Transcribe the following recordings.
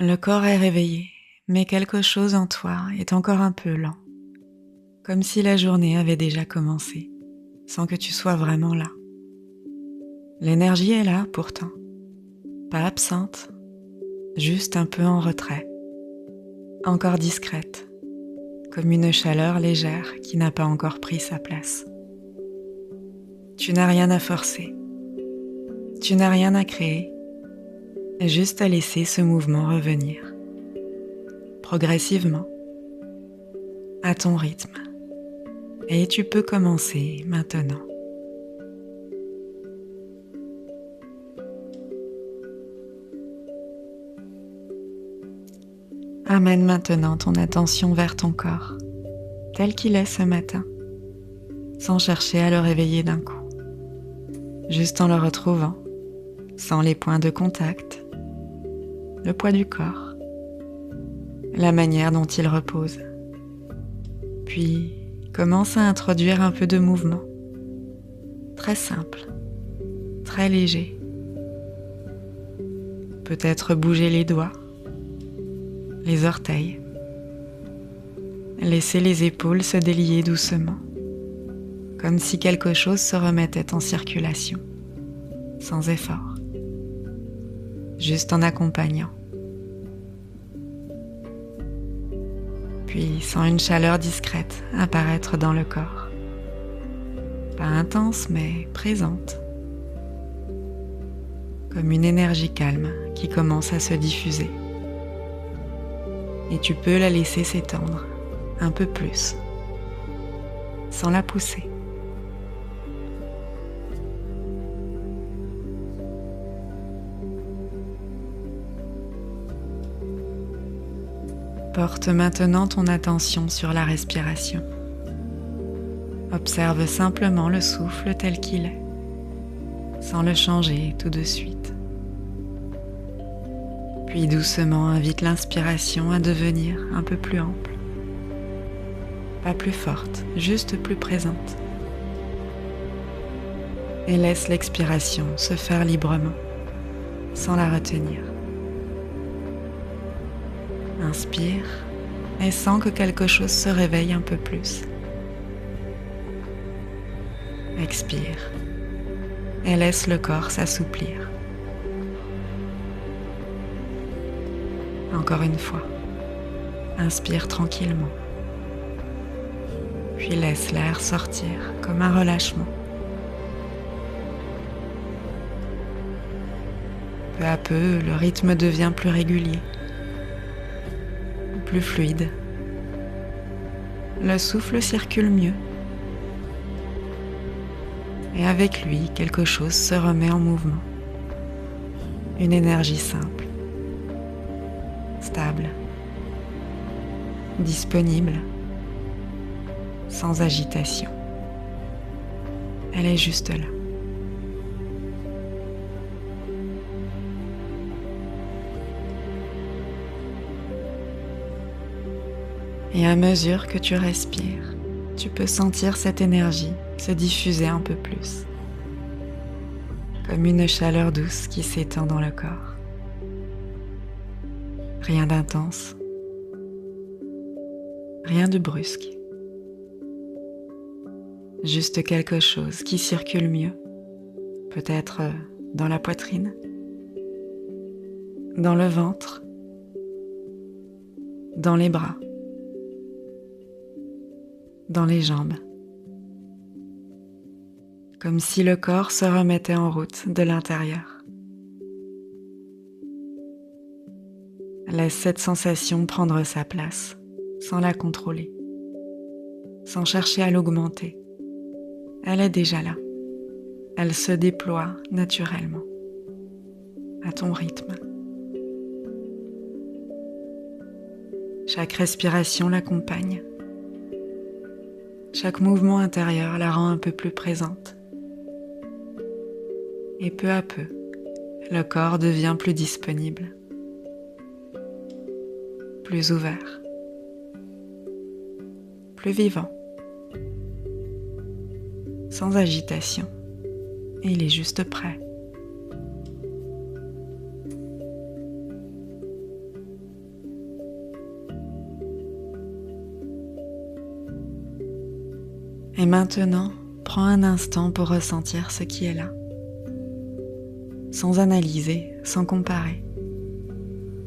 Le corps est réveillé, mais quelque chose en toi est encore un peu lent, comme si la journée avait déjà commencé, sans que tu sois vraiment là. L'énergie est là pourtant, pas absente, juste un peu en retrait, encore discrète, comme une chaleur légère qui n'a pas encore pris sa place. Tu n'as rien à forcer, tu n'as rien à créer, juste à laisser ce mouvement revenir, progressivement, à ton rythme. Et tu peux commencer maintenant. Amène maintenant ton attention vers ton corps, tel qu'il est ce matin, sans chercher à le réveiller d'un coup, juste en le retrouvant, sans les points de contact, le poids du corps, la manière dont il repose. Puis, commence à introduire un peu de mouvement, très simple, très léger. Peut-être bouger les doigts, les orteils. Laisser les épaules se délier doucement, comme si quelque chose se remettait en circulation, sans effort, juste en accompagnant. Puis, sans une chaleur discrète apparaître dans le corps. Pas intense, mais présente. Comme une énergie calme qui commence à se diffuser. Et tu peux la laisser s'étendre un peu plus, sans la pousser. Porte maintenant ton attention sur la respiration. Observe simplement le souffle tel qu'il est, sans le changer tout de suite. Puis doucement invite l'inspiration à devenir un peu plus ample. Pas plus forte, juste plus présente. Et laisse l'expiration se faire librement, sans la retenir. Inspire et sens que quelque chose se réveille un peu plus. Expire et laisse le corps s'assouplir. Encore une fois, inspire tranquillement. Puis laisse l'air sortir comme un relâchement. Peu à peu, le rythme devient plus régulier, plus fluide. Le souffle circule mieux. Et avec lui, quelque chose se remet en mouvement. Une énergie simple, stable, disponible, sans agitation. Elle est juste là. Et à mesure que tu respires, tu peux sentir cette énergie se diffuser un peu plus, comme une chaleur douce qui s'étend dans le corps. Rien d'intense, rien de brusque, juste quelque chose qui circule mieux, peut-être dans la poitrine, dans le ventre, dans les bras, dans les jambes, comme si le corps se remettait en route de l'intérieur. Laisse cette sensation prendre sa place, sans la contrôler, sans chercher à l'augmenter. Elle est déjà là. Elle se déploie naturellement, à ton rythme. Chaque respiration l'accompagne. Chaque mouvement intérieur la rend un peu plus présente. Et peu à peu, le corps devient plus disponible, plus ouvert, plus vivant, sans agitation. Et il est juste prêt. Et maintenant, prends un instant pour ressentir ce qui est là, sans analyser, sans comparer,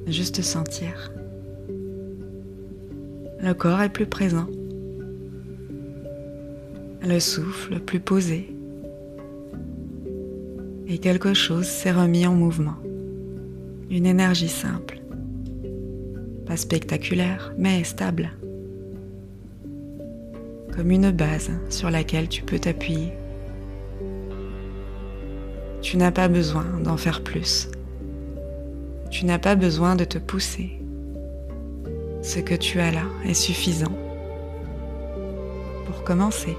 juste sentir. Le corps est plus présent, le souffle plus posé, et quelque chose s'est remis en mouvement. Une énergie simple, pas spectaculaire, mais stable, comme une base sur laquelle tu peux t'appuyer. Tu n'as pas besoin d'en faire plus. Tu n'as pas besoin de te pousser. Ce que tu as là est suffisant pour commencer,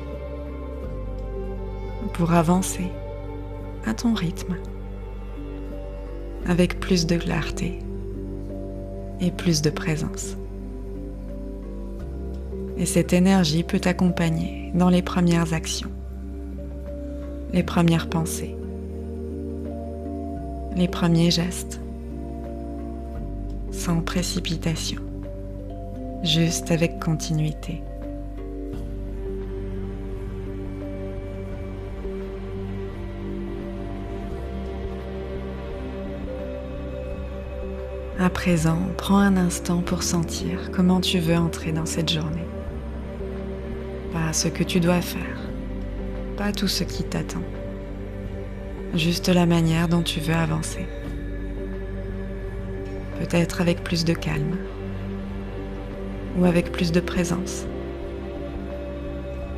pour avancer à ton rythme, avec plus de clarté et plus de présence. Et cette énergie peut t'accompagner dans les premières actions, les premières pensées, les premiers gestes, sans précipitation, juste avec continuité. À présent, prends un instant pour sentir comment tu veux entrer dans cette journée. Pas ce que tu dois faire, pas tout ce qui t'attend, juste la manière dont tu veux avancer. Peut-être avec plus de calme ou avec plus de présence.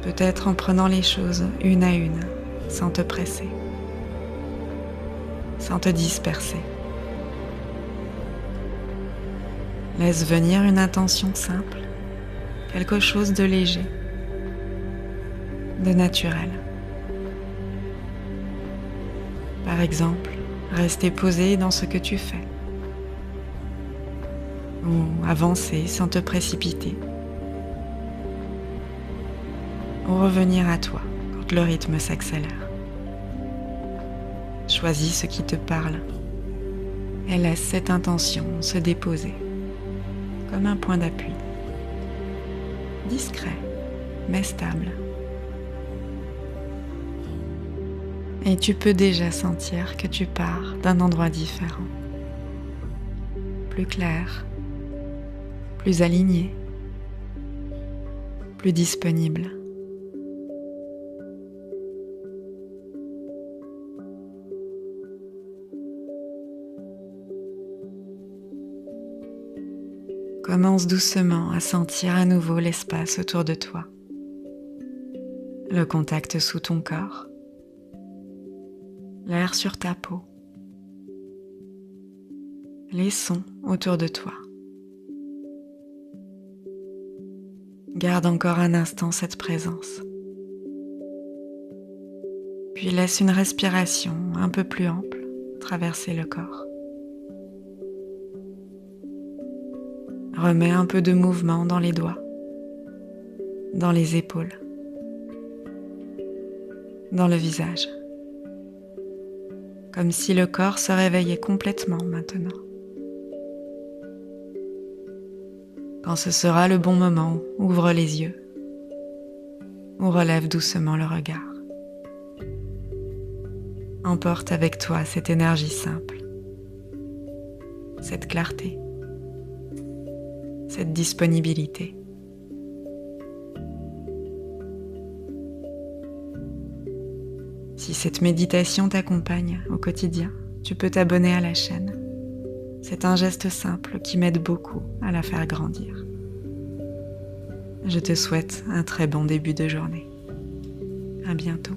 Peut-être en prenant les choses une à une, sans te presser, sans te disperser. Laisse venir une intention simple, quelque chose de léger, de naturel. Par exemple, rester posé dans ce que tu fais, ou avancer sans te précipiter, ou revenir à toi quand le rythme s'accélère. Choisis ce qui te parle et laisse cette intention se déposer comme un point d'appui, discret mais stable. Et tu peux déjà sentir que tu pars d'un endroit différent, plus clair, plus aligné, plus disponible. Commence doucement à sentir à nouveau l'espace autour de toi, le contact sous ton corps, l'air sur ta peau, les sons autour de toi. Garde encore un instant cette présence, puis laisse une respiration un peu plus ample traverser le corps. Remets un peu de mouvement dans les doigts, dans les épaules, dans le visage, comme si le corps se réveillait complètement maintenant. Quand ce sera le bon moment, ouvre les yeux ou relève doucement le regard. Emporte avec toi cette énergie simple, cette clarté, cette disponibilité. Si cette méditation t'accompagne au quotidien, tu peux t'abonner à la chaîne. C'est un geste simple qui m'aide beaucoup à la faire grandir. Je te souhaite un très bon début de journée. À bientôt.